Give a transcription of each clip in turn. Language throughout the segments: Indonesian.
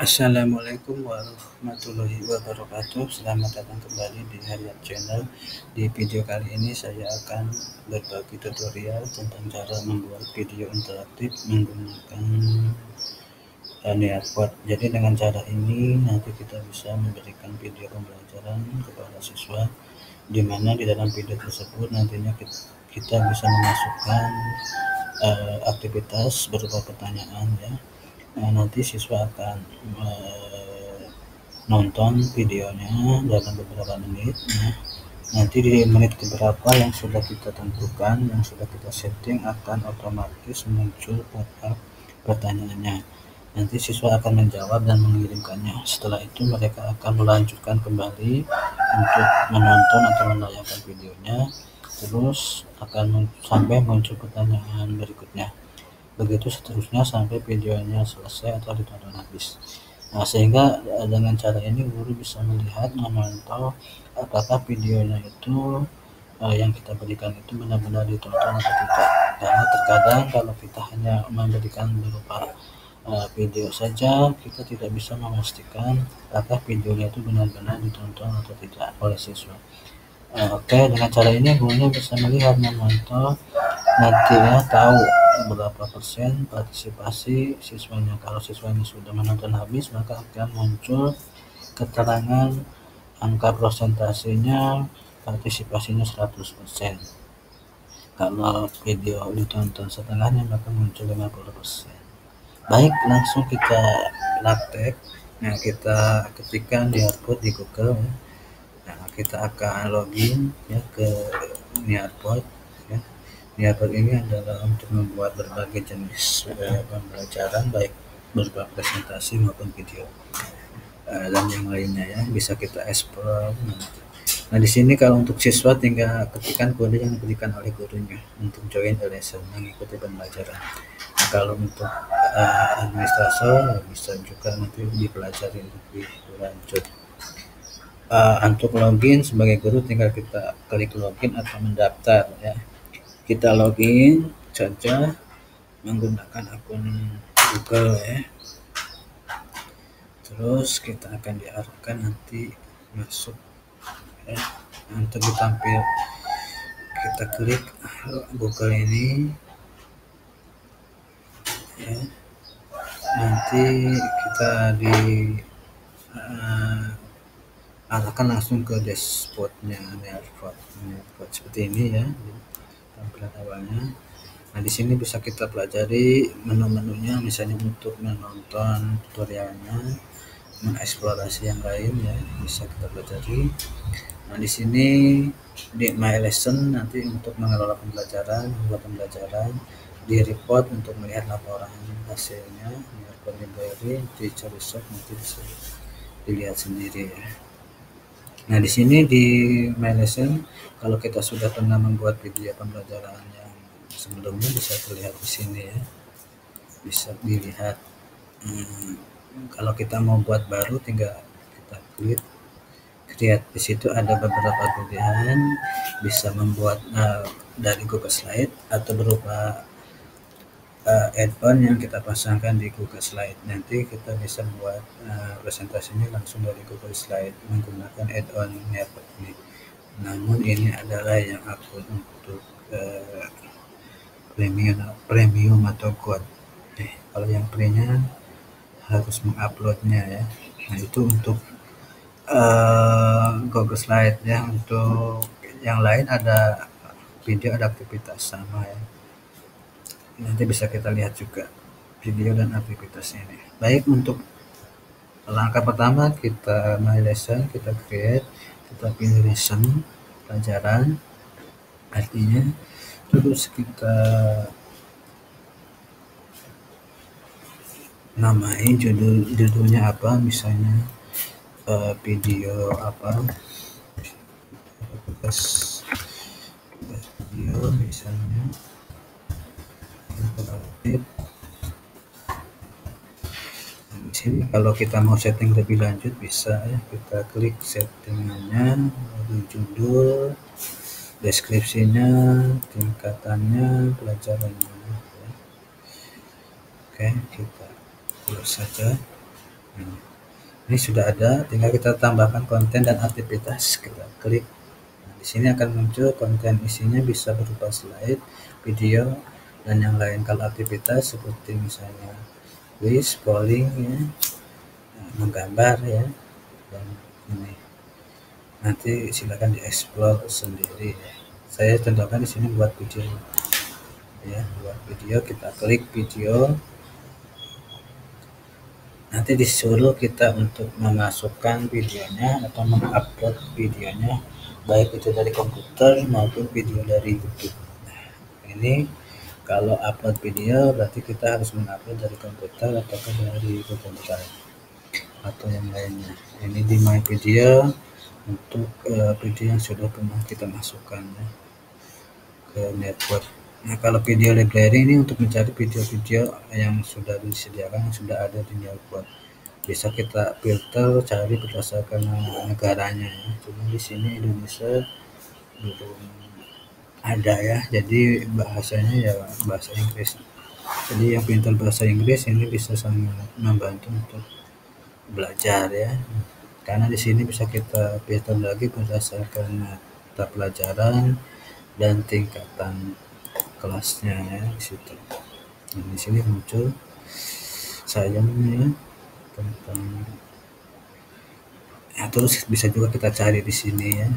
Assalamualaikum warahmatullahi wabarakatuh. Selamat datang kembali di Harian Channel. Di video kali ini saya akan berbagi tutorial tentang cara membuat video interaktif menggunakan Nearpod. Jadi dengan cara ini nanti kita bisa memberikan video pembelajaran kepada siswa, di mana di dalam video tersebut nantinya kita bisa memasukkan aktivitas berupa pertanyaan ya. Nanti siswa akan nonton videonya dalam beberapa menit. Nanti di menit keberapa yang sudah kita tentukan, yang sudah kita setting, akan otomatis muncul pop-up pertanyaannya. Nanti siswa akan menjawab dan mengirimkannya. Setelah itu mereka akan melanjutkan kembali untuk menonton atau menayangkan videonya, terus akan sampai muncul pertanyaan berikutnya. Begitu seterusnya sampai videonya selesai atau ditonton habis. Sehingga dengan cara ini guru bisa melihat, memantau apakah videonya itu yang kita berikan itu benar-benar ditonton atau tidak. Karena terkadang kalau kita hanya memberikan berupa video saja, kita tidak bisa memastikan apakah videonya itu benar-benar ditonton atau tidak oleh siswa. Oke, dengan cara ini gurunya bisa melihat, memantau, nantinya tahu berapa persen partisipasi siswanya. Kalau siswanya sudah menonton habis, maka akan muncul keterangan angka prosentasenya, partisipasinya 100%. Kalau video ditonton setengahnya, maka muncul 50%. Baik, langsung kita praktek. Nah, kita ketikkan Nearpod di Google. Nah, kita akan login ya ke Nearpod ya. Nearpod ini adalah untuk membuat berbagai jenis pembelajaran, baik berupa presentasi maupun video dan yang lainnya ya, bisa kita explore nanti. Nah, di sini kalau untuk siswa tinggal ketikkan kode yang diberikan oleh gurunya untuk join the lesson, mengikuti pembelajaran. Nah, kalau untuk administrator bisa juga nanti dipelajari lebih lanjut. Untuk login sebagai guru tinggal kita klik login atau mendaftar ya. Kita login saja menggunakan akun Google ya. Terus kita akan diarahkan nanti masuk ya. Untuk ditampil kita klik Google ini ya. Nanti kita arahkan langsung ke dashboardnya Nearpod seperti ini ya, tampilan awalnya. Nah, di sini bisa kita pelajari menu-menunya, misalnya untuk menonton tutorialnya, mengeksplorasi yang lain ya, bisa kita pelajari. Nah, di sini di My Lesson nanti untuk mengelola pembelajaran, membuat pembelajaran, di report untuk melihat laporan hasilnya, Nearpod Library, Teacher Result nanti bisa dilihat sendiri ya. Nah, di sini di My Lesson kalau kita sudah pernah membuat video pembelajaran yang sebelumnya bisa terlihat di sini ya, bisa dilihat. Kalau kita mau buat baru tinggal kita klik create. Di situ ada beberapa pilihan, bisa membuat dari Google Slide atau berupa add-on yang kita pasangkan di Google Slide. Nanti kita bisa buat presentasinya langsung dari Google Slide menggunakan add-on Nearpod ini. Namun ini adalah yang akun untuk premium atau gold. Kalau yang free-nya harus menguploadnya ya. Nah, itu untuk Google Slide ya. Untuk yang lain ada video, ada aktivitas sama ya. Nanti bisa kita lihat juga video dan aktivitasnya ini. Baik, untuk langkah pertama kita My Lesson, kita create, kita pilih lesson, pelajaran artinya, terus kita namain judulnya apa, misalnya video apa, video misalnya interaktif. Di sini kalau kita mau setting lebih lanjut bisa ya, kita klik settingannya, lalu judul, deskripsinya, tingkatannya, pelajarannya ya. Oke, kita close saja. Ini sudah ada, tinggal kita tambahkan konten dan aktivitas, kita klik. Nah, di sini akan muncul konten, isinya bisa berupa slide, video, dan yang lain. Kalau aktivitas seperti misalnya quiz, polling, ya, menggambar, ya, dan ini. Nanti silakan dieksplor sendiri, ya. Saya contohkan di sini buat video, ya, buat video. Kita klik video. Nanti disuruh kita untuk memasukkan videonya atau mengupload videonya, baik itu dari komputer maupun video dari YouTube. Ini kalau upload video berarti kita harus mengupload dari komputer atau dari Google Drive atau yang lainnya. Ini di My Video untuk video yang sudah pernah kita masukkan, ya, ke network. Nah, kalau video library ini untuk mencari video-video yang sudah disediakan, yang sudah ada di network. Bisa kita filter, cari berdasarkan negaranya, ya. Cuma di sini Indonesia belum ada, ya, jadi bahasanya ya bahasa Inggris. Jadi yang pintar bahasa Inggris ini bisa sangat membantu untuk belajar, ya, karena di sini bisa kita filter lagi berdasarkan mata pelajaran dan tingkatan kelasnya, ya, di situ. Nah, di sini muncul sayangnya tentang, ya, terus bisa juga kita cari di sini, ya,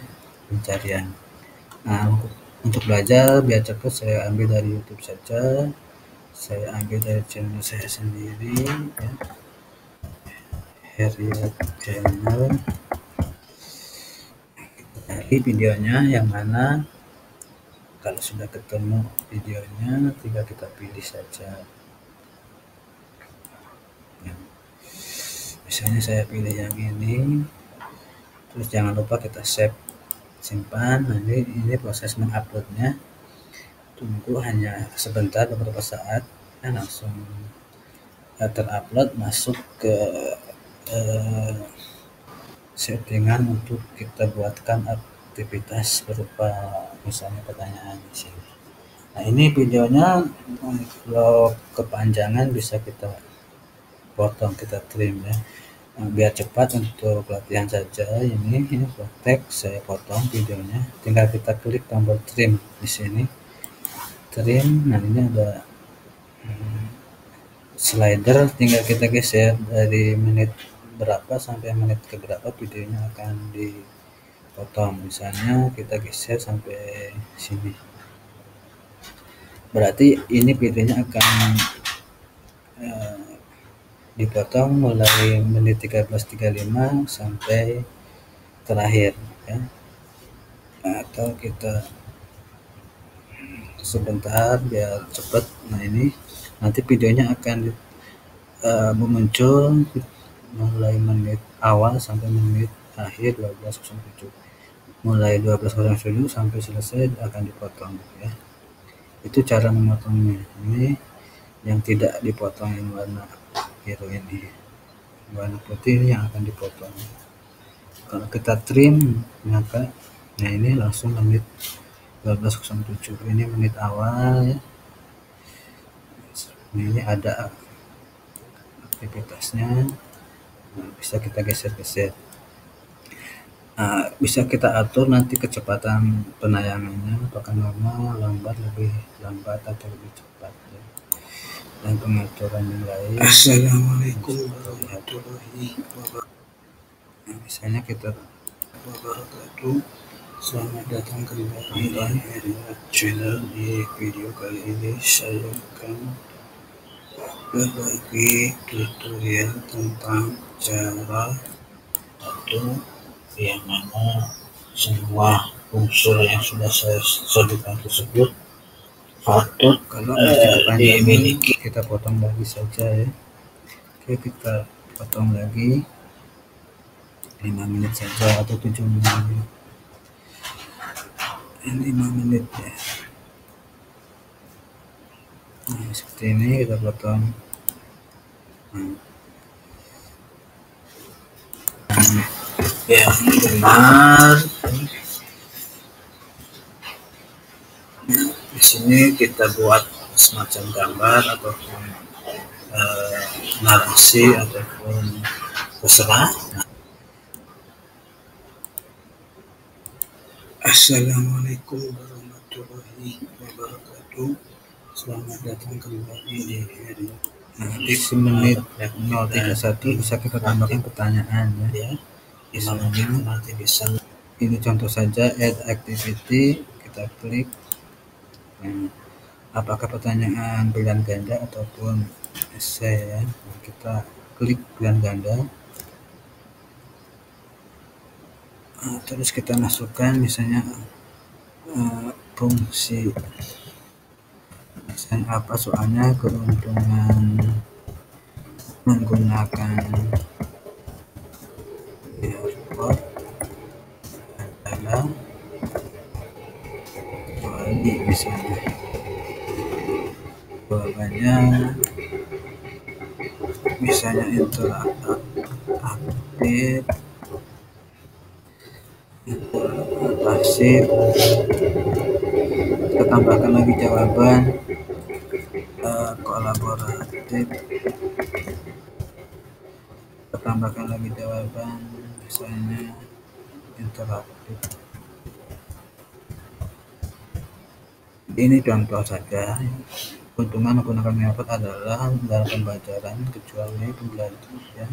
pencarian. Nah, untuk belajar biar cepat saya ambil dari YouTube saja. Saya ambil dari channel saya sendiri, ya, Heriot Channel. Cari videonya yang mana. Kalau sudah ketemu videonya, tinggal kita pilih saja. Ya. Misalnya saya pilih yang ini, terus jangan lupa kita save, simpan. Nanti ini proses menguploadnya, tunggu hanya sebentar, beberapa saat, dan langsung terupload, masuk ke settingan untuk kita buatkan aktivitas berupa misalnya pertanyaan di sini. Nah, ini videonya kalau kepanjangan bisa kita potong, kita trim, ya. Nah, biar cepat untuk pelatihan saja, ini praktek saya potong videonya. Tinggal kita klik tombol trim di sini, trim. Nah, ini ada slider, tinggal kita geser dari menit berapa sampai menit ke berapa videonya akan dipotong. Misalnya kita geser sampai sini, berarti ini videonya akan dipotong mulai menit 13.35 sampai terakhir, ya. Atau kita sebentar biar cepat. Nah, ini nanti videonya akan muncul mulai menit awal sampai menit akhir 12.07. Mulai 12.07 sampai selesai akan dipotong, ya. Itu cara memotongnya. Ini yang tidak dipotong, yang warna biru ini, warna putih ini yang akan dipotong. Kalau kita trim, maka nah ini langsung menit 12.07, ini menit awal, ya. Ini ada aktivitasnya. Nah, bisa kita geser-geser. Nah, bisa kita atur nanti kecepatan penayangannya, apakah normal, lambat, lebih lambat atau lebih cepat, ya. Dan pengaturan yang lain. Assalamualaikum warahmatullahi wabarakatuh. Nah, misalnya kita wabarakatuh. Selamat datang kembali di Heriot Channel. Di video kali ini saya akan berbagi tutorial tentang cara atau yang mana semua unsur yang sudah saya sebutkan tersebut patut kalau dimiliki. Kita potong lagi saja, ya. Oke, kita potong lagi 5 menit saja atau 7 menit. 5 menit, ya. Nah, seperti ini kita potong. Ya, benar. Di sini kita buat semacam gambar ataupun narasi ataupun terserah. Assalamualaikum warahmatullahi wabarakatuh. Selamat datang kembali di di menit 031 bisa kita tambahkan pertanyaan ya. Misalnya nanti bisa ini contoh saja, add activity, kita klik. Apakah pertanyaan pilihan ganda ataupun essay ya. Kita klik pilihan ganda. Terus kita masukkan misalnya fungsi misalnya apa soalnya, keuntungan menggunakan airport adalah kecuali misalnya jawabannya misalnya interaktif, pasif. Kita tambahkan lagi jawaban kolaboratif, kita tambahkan lagi jawaban misalnya interaktif. Ini contoh saja. Keuntungan menggunakan airport adalah dalam pembelajaran kecuali pembelajaran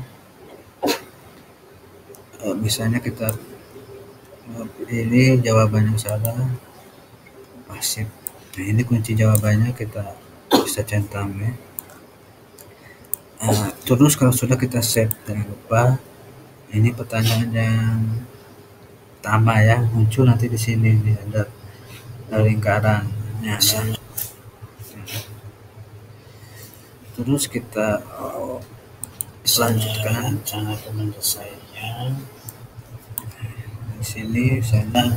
misalnya kita ini jawabannya salah, pasif. Nah, ini kunci jawabannya kita bisa centang ya. Terus kalau sudah kita save, jangan lupa ini pertanyaan yang pertama ya, muncul nanti di sini nih, ada lingkarannya ya. Terus kita selanjutkan cara penyelesaiannya. Di sini misalnya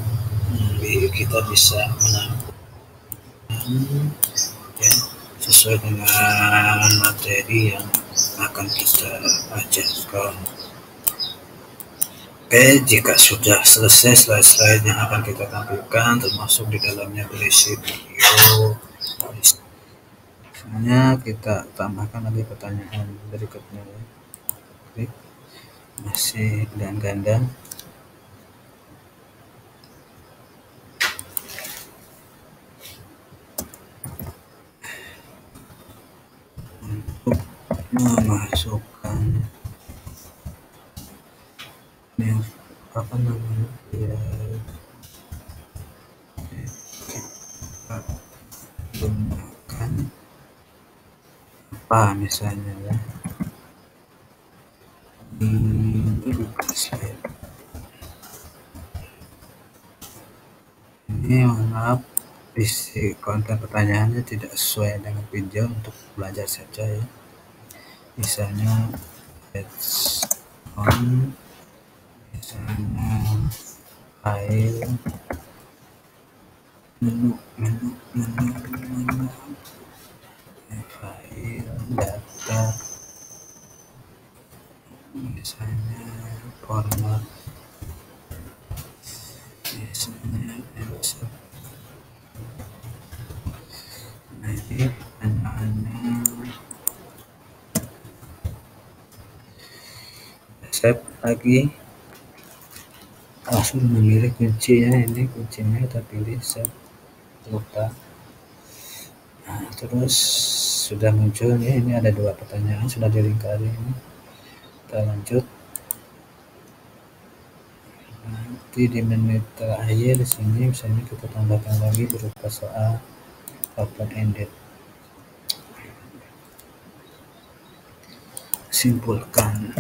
kita bisa menambahkan ya, sesuai dengan materi yang akan kita ajarkan. Oke, jika sudah selesai slide-slide yang akan kita tampilkan, termasuk di dalamnya berisi video, misalnya kita tambahkan lagi pertanyaan berikutnya ya. Klik, masih pilihan ganda. Untuk memasukkan yang apa namanya ya, kita gunakan apa misalnya ya di slide ini. Maaf, isi konten pertanyaannya tidak sesuai dengan video, untuk belajar saja ya. Misalnya on, misalnya file, menu file data, misalnya format, misalnya episode. Nah, ini pertanyaannya save lagi, langsung memilih kunci ya, ini kuncinya kita pilih save, lupa. Nah, terus sudah muncul nih, ini ada 2 pertanyaan sudah dilingkari ini. Kita lanjut. Nanti di menit terakhir di sini misalnya kita tambahkan lagi berupa soal open ended. Simpulkan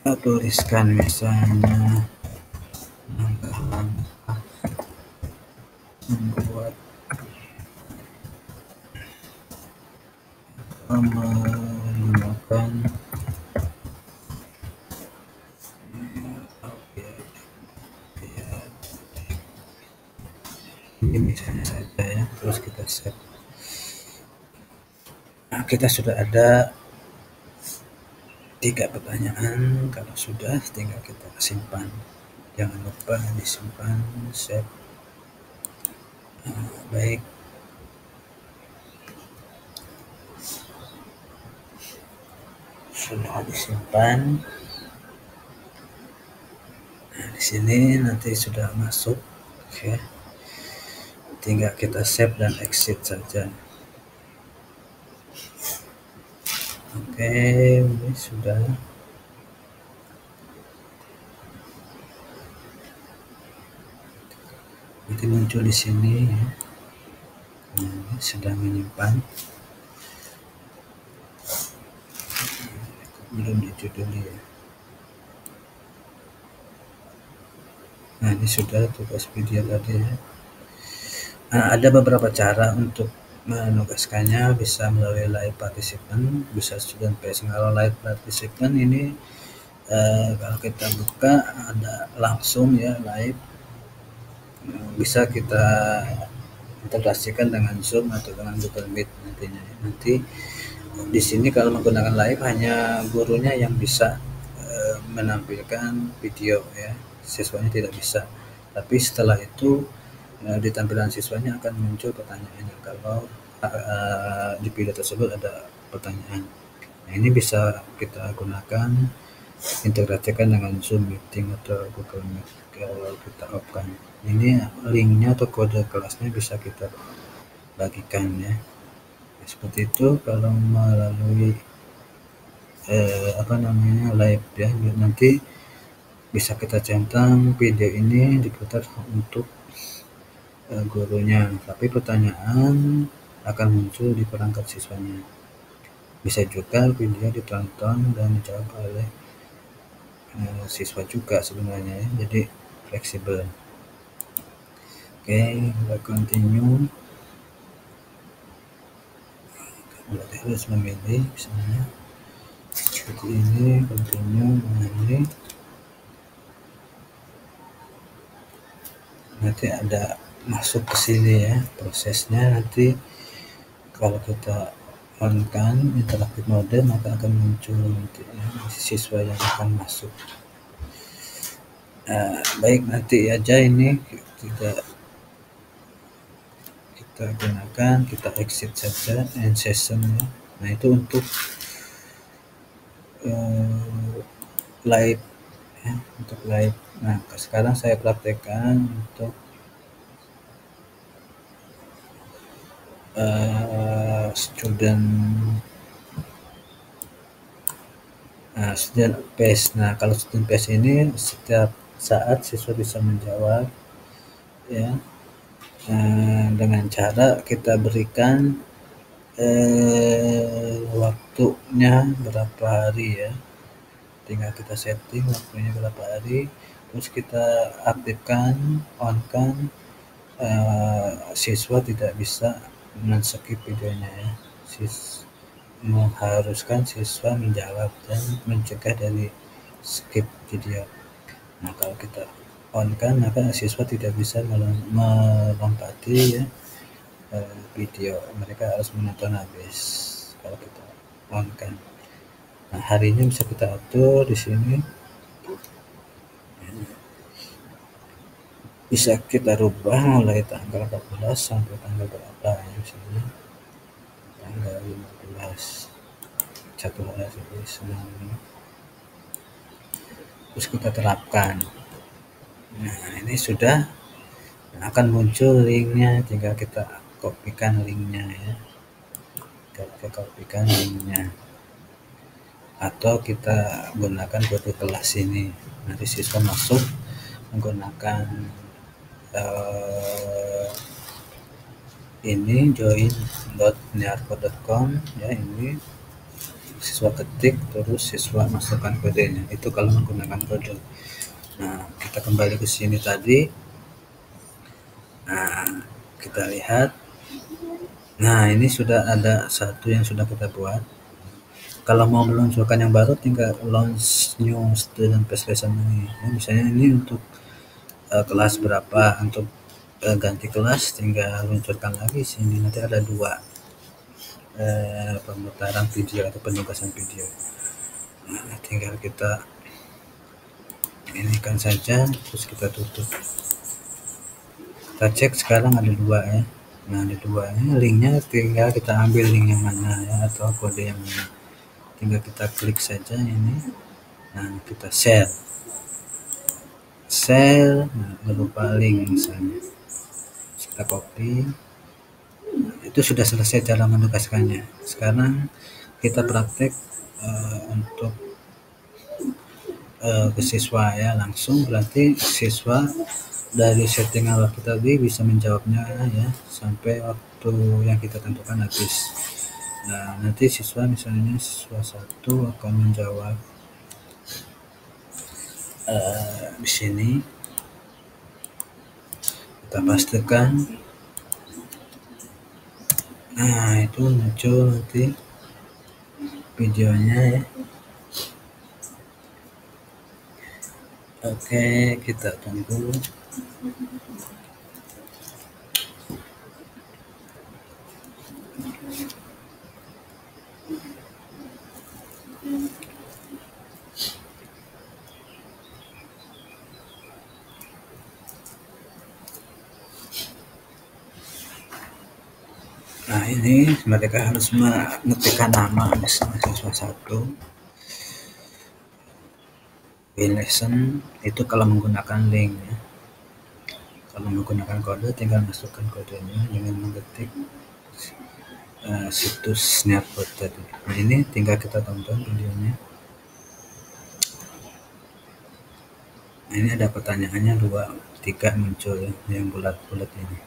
atau tuliskan misalnya langkah-langkah membuat menggunakan ini misalnya saja ya. Terus kita save. Nah, kita sudah ada 3 pertanyaan. Kalau sudah, tinggal kita simpan, jangan lupa disimpan, save. Baik, sudah disimpan. Nah, di sini nanti sudah masuk. Oke, tinggal kita save dan exit saja. Oke, ini sudah. Nanti muncul di sini ya. Nah, sedang menyimpan. Belum dijuduli ya. Nah, ini sudah tugas video tadi ya. Nah, ada beberapa cara untuk menugaskannya, bisa melalui live participant, bisa student page. Kalau live participant ini kalau kita buka ada langsung ya live, bisa kita integrasikan dengan Zoom atau dengan Google Meet nantinya. Nanti di sini kalau menggunakan live hanya gurunya yang bisa menampilkan video ya, siswanya tidak bisa. Tapi setelah itu di tampilan siswanya akan muncul pertanyaannya kalau di video tersebut ada pertanyaan. Nah, ini bisa kita gunakan, integrasikan dengan Zoom Meeting atau Google Meet kalau kita off-kan. Ini linknya atau kode kelasnya bisa kita bagikan ya. Seperti itu kalau melalui live ya. Nanti bisa kita centang video ini diputar untuk gurunya, tapi pertanyaan akan muncul di perangkat siswanya. Bisa juga video ditonton dan dijawab oleh siswa juga sebenarnya ya, jadi fleksibel. Oke, kita continue. Berarti harus memilih misalnya seperti ini, continue. Nah, ini nanti ada masuk ke sini ya prosesnya. Nanti kalau kita on kan interaktif mode, maka akan muncul nanti ya, siswa yang akan masuk. Baik, nanti aja ini kita gunakan, kita exit saja end session ya. Nah, itu untuk live ya, untuk live. Nah, sekarang saya praktekkan untuk student page. Nah, kalau student page ini setiap saat siswa bisa menjawab ya, dengan cara kita berikan waktunya berapa hari ya, tinggal kita setting waktunya berapa hari, terus kita aktifkan, on kan, siswa tidak bisa men-skip videonya ya, mengharuskan siswa menjawab dan mencegah dari skip video. Nah, kalau kita on kan, maka siswa tidak bisa melompati ya video, mereka harus menonton habis kalau kita on kan. Nah, harinya bisa kita atur di sini, bisa kita rubah mulai tanggal 14 sampai tanggal berapa ya, misalnya tanggal 15 satu hari senang, terus kita terapkan. Nah, ini sudah akan muncul linknya, tinggal kita kopikan linknya ya, kita kopikan linknya atau kita gunakan kode kelas ini. Nanti siswa masuk menggunakan ini join.nearcode.com ya, ini siswa ketik terus siswa masukkan kodenya, itu kalau menggunakan kode. Nah, kita kembali ke sini tadi. Nah, kita lihat. Nah, ini sudah ada satu yang sudah kita buat. Kalau mau meluncurkan yang baru, tinggal launch new student page lesson ini ya, misalnya ini untuk kelas berapa, untuk ganti kelas tinggal luncurkan lagi sini. Nanti ada dua pemutaran video atau penugasan video. Nah, tinggal kita ini kan saja, terus kita tutup. Kita cek sekarang ada dua ya. Nah, ada dua ini linknya, tinggal kita ambil link yang mana ya, atau kode yang mana, tinggal kita klik saja ini. Nah, kita share, nah, berupa link misalnya, kita copy. Itu sudah selesai cara menugaskannya. Sekarang kita praktek untuk ke siswa ya, langsung. Berarti siswa dari settingan waktu tadi bisa menjawabnya ya sampai waktu yang kita tentukan habis. Nah, nanti siswa misalnya siswa 1 akan menjawab di sini. Kita pastikan. Nah, itu muncul nanti videonya ya. Oke, kita tunggu. Nah, ini mereka harus mengetikkan nama misalnya siswa 1. Win lesson itu kalau menggunakan link ya. Kalau menggunakan kode tinggal masukkan kodenya dengan mengetik situs Snapchat tadi. Nah, ini tinggal kita tonton videonya. Nah, ini ada pertanyaannya 2, 3 muncul ya, yang bulat-bulat ini.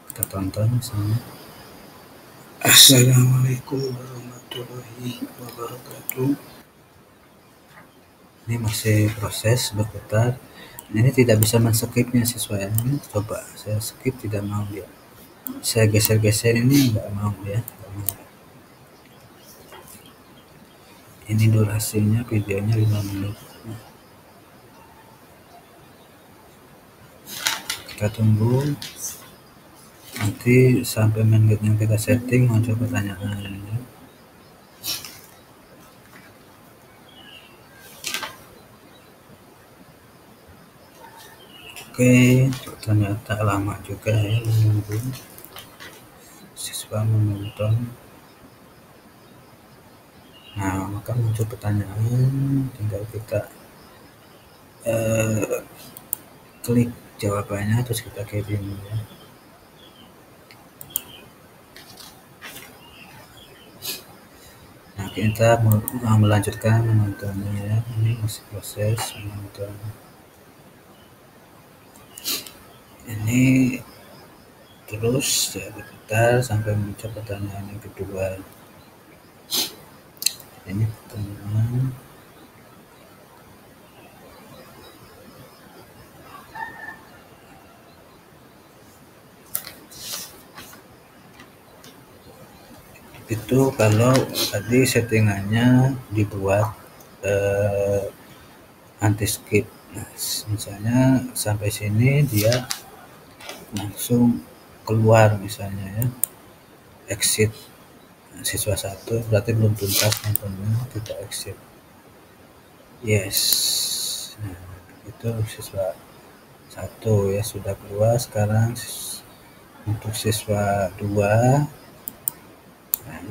Kita tonton misalnya. Assalamualaikum warahmatullahi wabarakatuh. Ini masih proses berputar. Ini tidak bisa men-skipnya siswa ya. Ini coba saya skip, tidak mau dia. Saya geser-geser ini nggak mau ya. Ini durasinya videonya 5 menit. Kita tunggu. Nanti sampai menit yang kita setting muncul pertanyaan ini. Oke, ternyata lama juga ya menunggu siswa menonton. Nah, maka muncul pertanyaan, tinggal kita klik jawabannya terus kita kirim ya. Nah, kita mau melanjutkan menontonnya ya. Ini masih proses menonton. Ini terus ya, diputar sampai muncul pertanyaan yang kedua. Ini pertanyaan. Itu kalau tadi settingannya dibuat anti skip. Nah, misalnya sampai sini dia langsung keluar misalnya ya, exit. Nah, siswa 1 berarti belum tuntas nontonnya, kita exit. Yes. Nah, itu siswa 1 ya sudah keluar. Sekarang untuk siswa 2, nah,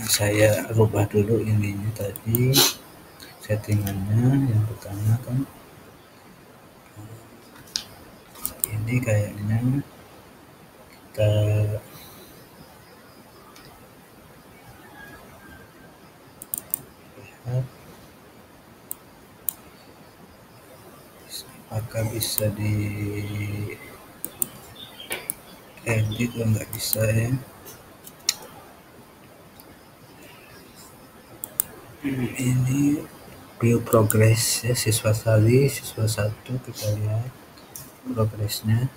saya rubah dulu ininya tadi settingannya. Yang pertama kan ini kayaknya kita lihat apakah bisa di edit atau nggak bisa ya. Ini view progress ya, siswa 1 kita lihat progresnya.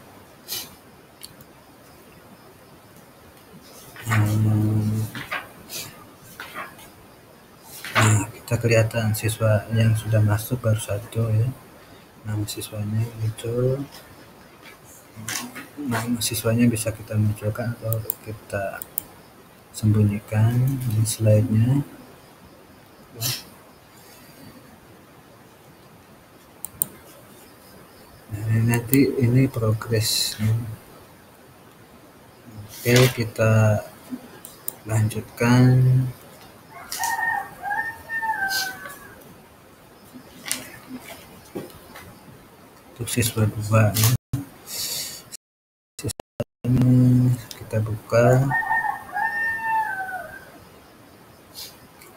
Nah, kita kelihatan siswa yang sudah masuk baru 1 ya. Nama siswanya muncul. Nama siswanya bisa kita munculkan atau kita sembunyikan di slide-nya. Nah, nanti ini progresnya. Oke, kita lanjutkan untuk siswa 2 ya. Ini kita buka,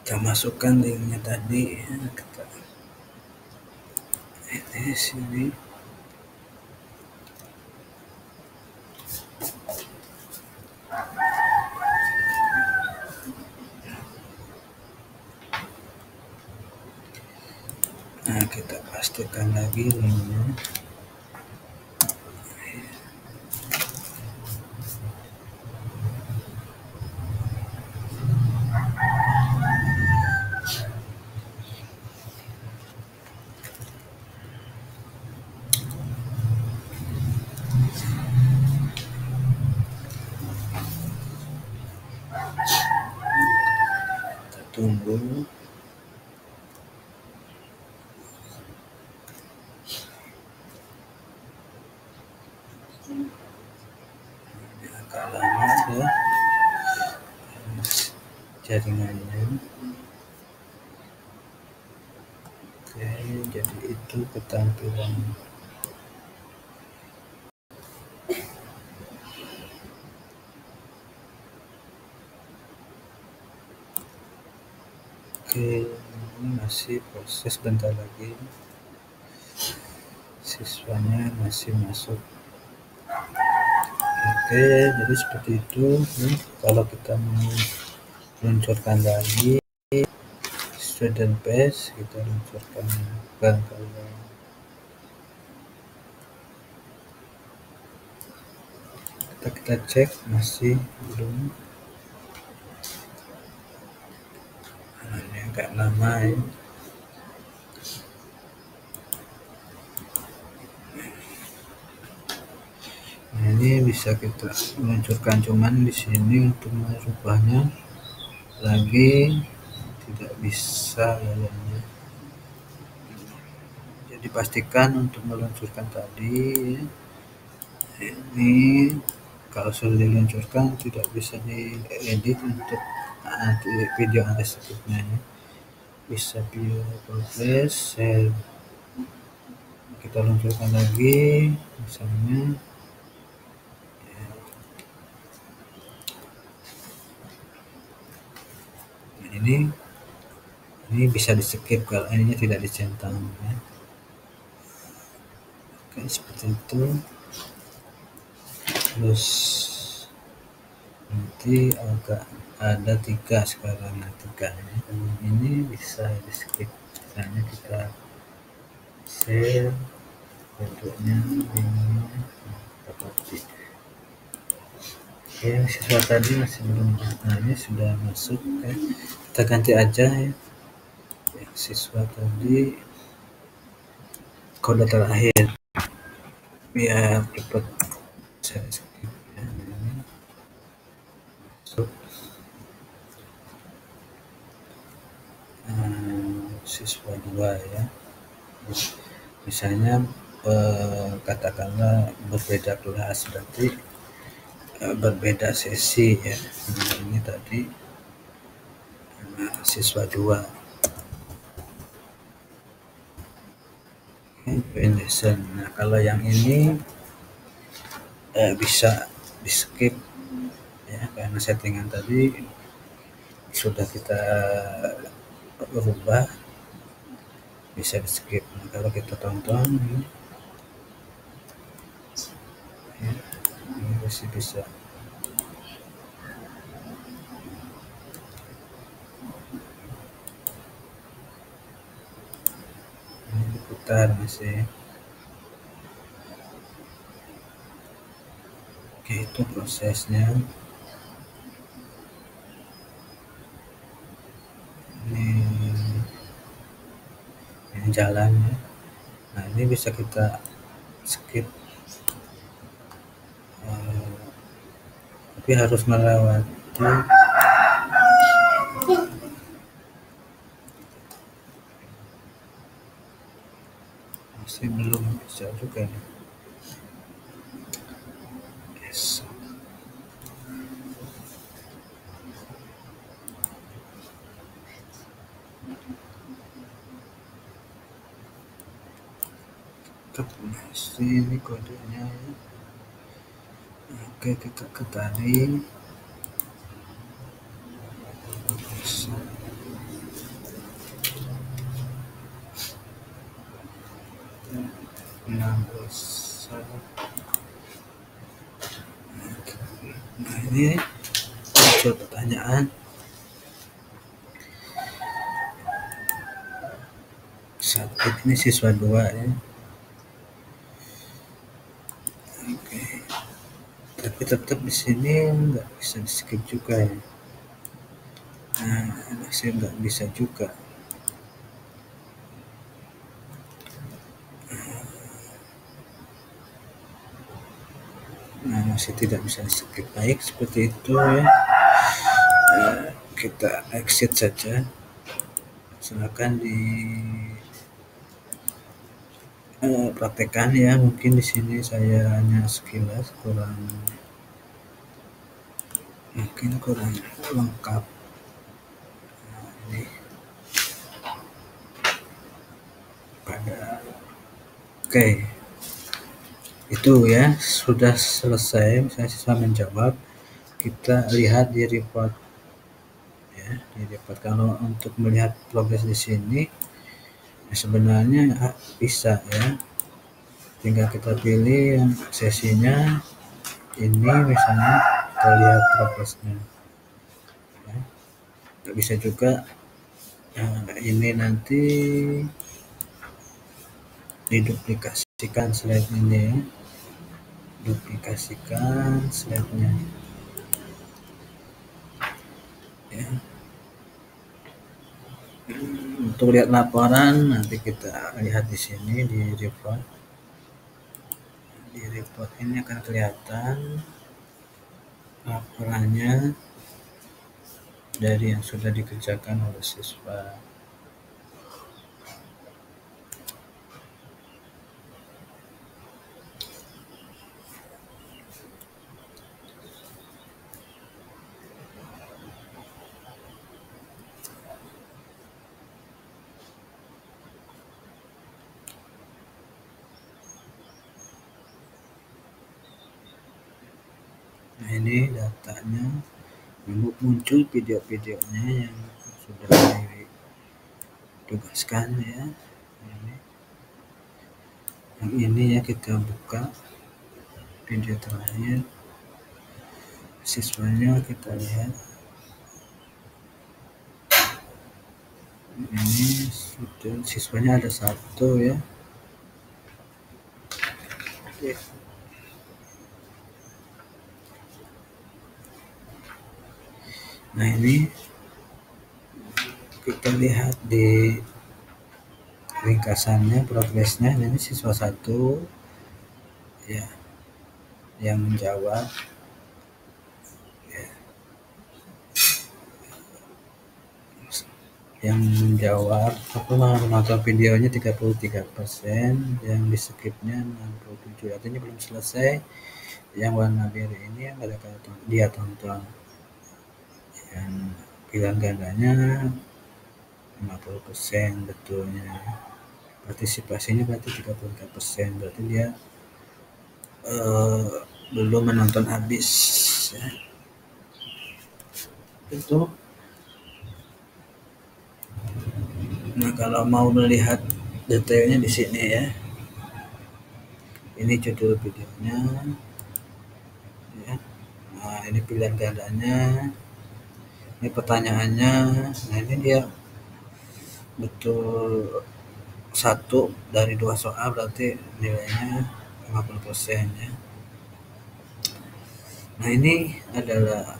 kita masukkan linknya tadi ya, kita ini sini. Nah, kita pastikan lagi linknya. Kita tunggu. Ini agak lama ya jaringannya. Oke, jadi itu ketampilan Oke, ini masih proses, bentar lagi siswanya masih masuk. Oke, jadi seperti itu ya. Kalau kita mau luncurkan lagi student page, kita luncurkan kalau kita cek masih belum. Nah, ini agak lama ya. Nah, ini bisa kita luncurkan, cuman di sini untuk merubahnya lagi tidak bisa kayaknya. Jadi pastikan untuk meluncurkan tadi ini kalau sudah diluncurkan tidak bisa diedit untuk video ada skipnya ya. Bisa view progress, share, kita luncurkan lagi misalnya ini bisa di skip kalau ininya tidak dicentang ya. Oke, seperti itu. Terus nanti agak ada 3 sekarang, nah 3 ya. Ini bisa di skip, misalnya kita share bentuknya ini seperti. Oke, siswa tadi masih belum, nah ini sudah masuk ya. Kita ganti aja ya. Siswa tadi kode terakhir biar cepat saya skip ya. Ini masuk siswa 2 ya. Misalnya katakanlah berbeda kelas, berarti berbeda sesi ya. Nah, ini tadi siswa 2 lesson. Nah, kalau yang ini bisa di skip ya, karena settingan tadi sudah kita rubah, bisa di skip. Nah, kalau kita tonton ya, ini masih bisa. Ini diputar masih. Oke, itu prosesnya. Ini jalannya. Nah, ini bisa kita skip, tapi harus melewati masih belum bisa juga nih. Yes. Ini kodenya ya. Oke, kita ke tadi 16. Nah, ini muncul pertanyaan. Satu ini siswa 2 ya. Oke. Tapi tetap di sini nggak bisa di skip juga ya. Nah, masih nggak bisa juga. Nah, masih tidak bisa di skip. Baik, seperti itu ya. Kita exit saja. Silakan di praktekkan ya. Mungkin di sini saya hanya sekilas kurang lengkap. Nah, ini pada oke. Itu ya, sudah selesai. Misalnya siswa menjawab, kita lihat di report ya, di report. Kalau untuk melihat progres di sini sebenarnya bisa ya, tinggal kita pilih yang sesinya ini, misalnya kita lihat progresnya ya. Bisa juga ini nanti diduplikasikan slide ini ya, duplikasikan slide-nya ya. Untuk lihat laporan nanti kita lihat di sini di report. Di report ini akan kelihatan laporannya dari yang sudah dikerjakan oleh siswa. Nah, ini datanya, muncul video-videonya yang sudah ditugaskan ya. Yang ini ya, kita buka video terakhir siswanya, kita lihat ini sudah siswanya ada 1 ya. Oke. Nah, ini kita lihat di ringkasannya progresnya. Ini siswa 1 ya yang menjawab ya. Yang menjawab menonton videonya 33%, yang di skipnya 67%, artinya belum selesai. Yang warna biru ini yang dia tonton. Yang pilihan gandanya 50% betulnya. Partisipasinya berarti 33%, berarti dia belum menonton habis ya. Itu. Nah, kalau mau melihat detailnya di sini ya. Ini judul videonya ya. Nah, ini pilihan gandanya. Ini pertanyaannya. Nah, ini dia betul 1 dari 2 soal, berarti nilainya 50% ya. Nah, ini adalah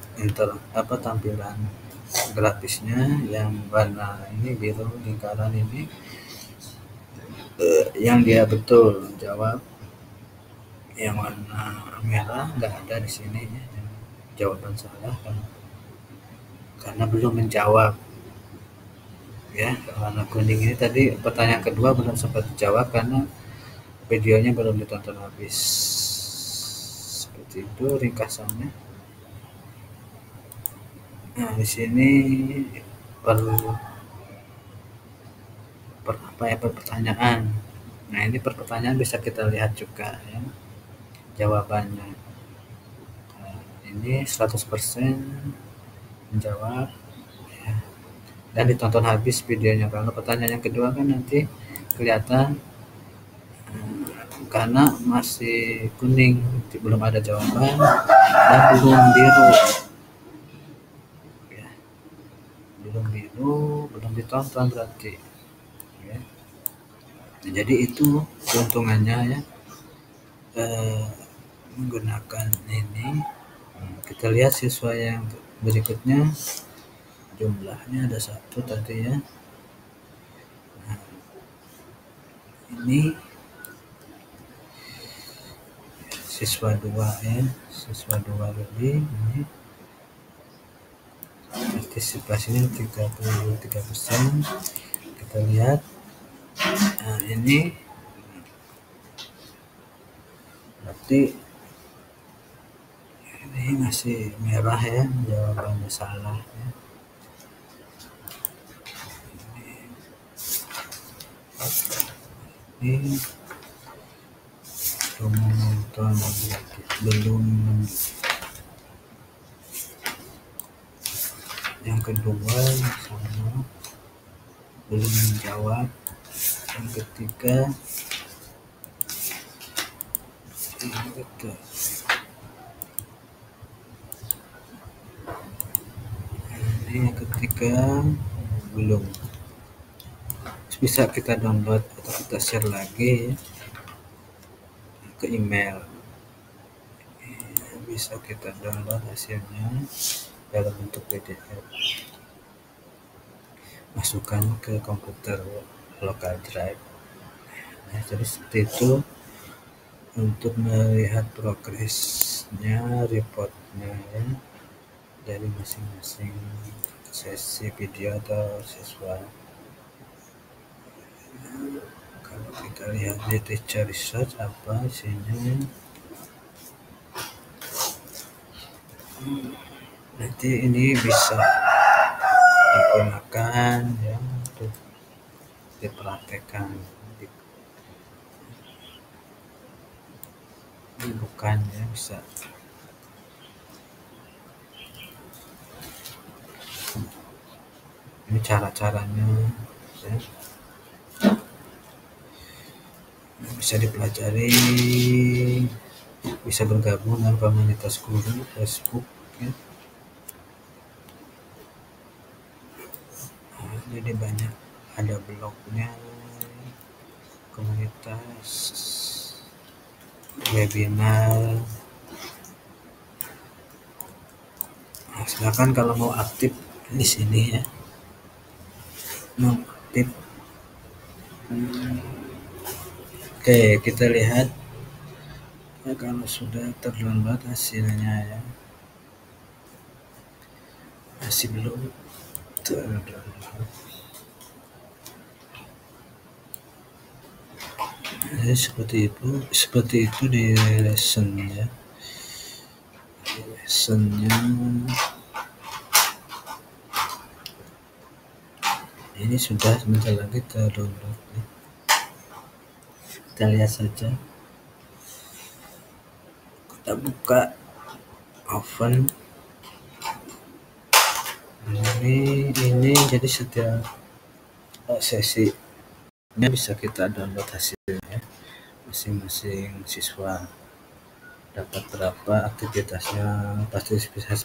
tampilan grafisnya. Yang warna ini biru lingkaran ini yang dia betul jawab. Yang warna merah nggak ada di sini ya, jawaban salah karena belum menjawab ya. Warna kuning ini tadi pertanyaan kedua belum sempat dijawab karena videonya belum ditonton habis. Seperti itu ringkasannya. Nah, di sini pertanyaan Nah, ini per pertanyaan bisa kita lihat juga ya jawabannya. Nah, ini 100% menjawab ya. Dan ditonton habis videonya. Kalau pertanyaan yang kedua kan nanti kelihatan karena masih kuning, belum ada jawaban dan belum biru ya, belum ditonton berarti ya. Nah, jadi itu keuntungannya ya, eh, menggunakan ini. Kita lihat siswa yang berikutnya, jumlahnya ada satu tadi ya. Nah, ini siswa 2 ya, siswa 2 lebih. Ini partisipasinya 33%. Kita lihat, nah ini berarti ini masih merah ya, jawabannya salah ya. Ini belum menonton, belum. Yang kedua sama, belum menjawab. Yang ketiga ini yang ketiga belum. Bisa kita download atau kita share lagi ke email. Bisa kita download hasilnya dalam bentuk PDF, masukkan ke komputer local drive. Nah, jadi seperti itu untuk melihat progresnya, reportnya ya, dari masing-masing sesi video atau siswa. Kalau kita lihat di teacher research apa isinya, nanti ini bisa digunakan ya untuk dipraktekkan. Ini bukan ya, bisa ini cara-caranya ya. Bisa dipelajari, bisa bergabung dengan komunitas guru Facebook ya. Nah, jadi banyak, ada blognya, komunitas, webinar. Nah, silakan kalau mau aktif di sini ya, mau aktif. Oke, kita lihat ya, kalau sudah terlambat hasilnya ya, masih belum terlambat. Jadi seperti itu di lesson ya, lessonnya ini sudah sebentar lagi terdownload ya. Kita lihat saja, kita buka oven ini jadi setiap sesi ini bisa kita download hasilnya, masing-masing siswa dapat berapa, aktivitasnya,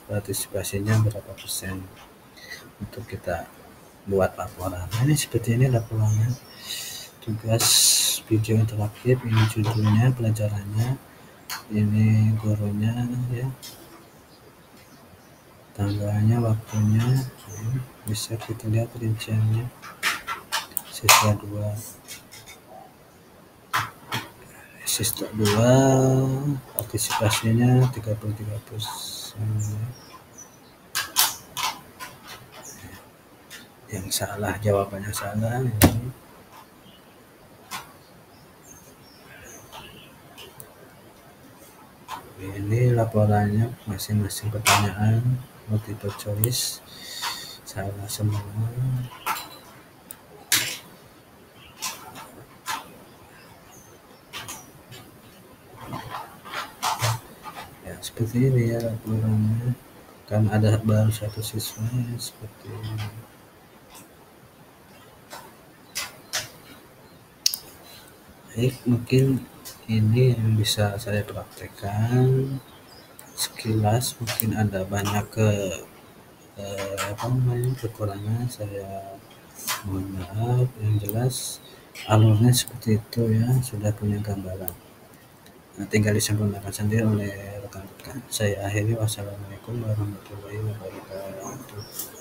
partisipasinya berapa persen, untuk kita buat laporan. Nah, ini seperti ini laporannya, tugas video interaktif, ini judulnya, pelajarannya, ini gurunya ya, tanggalnya, waktunya, ini bisa kita lihat rinciannya. Siswa 2 partisipasinya 33%. Yang salah, jawabannya salah ini laporannya, masing-masing pertanyaan multiple choice salah semua. seperti ini ya laporannya, kan ada baru satu siswa ya, seperti ini. Baik, mungkin ini yang bisa saya praktekkan sekilas. Mungkin ada banyak kekurangan, saya mohon maaf. Yang jelas alurnya seperti itu ya, sudah punya gambaran. Nah, tinggal disempurnakan sendiri oleh rekan-rekan. Saya akhiri, wassalamualaikum warahmatullahi wabarakatuh.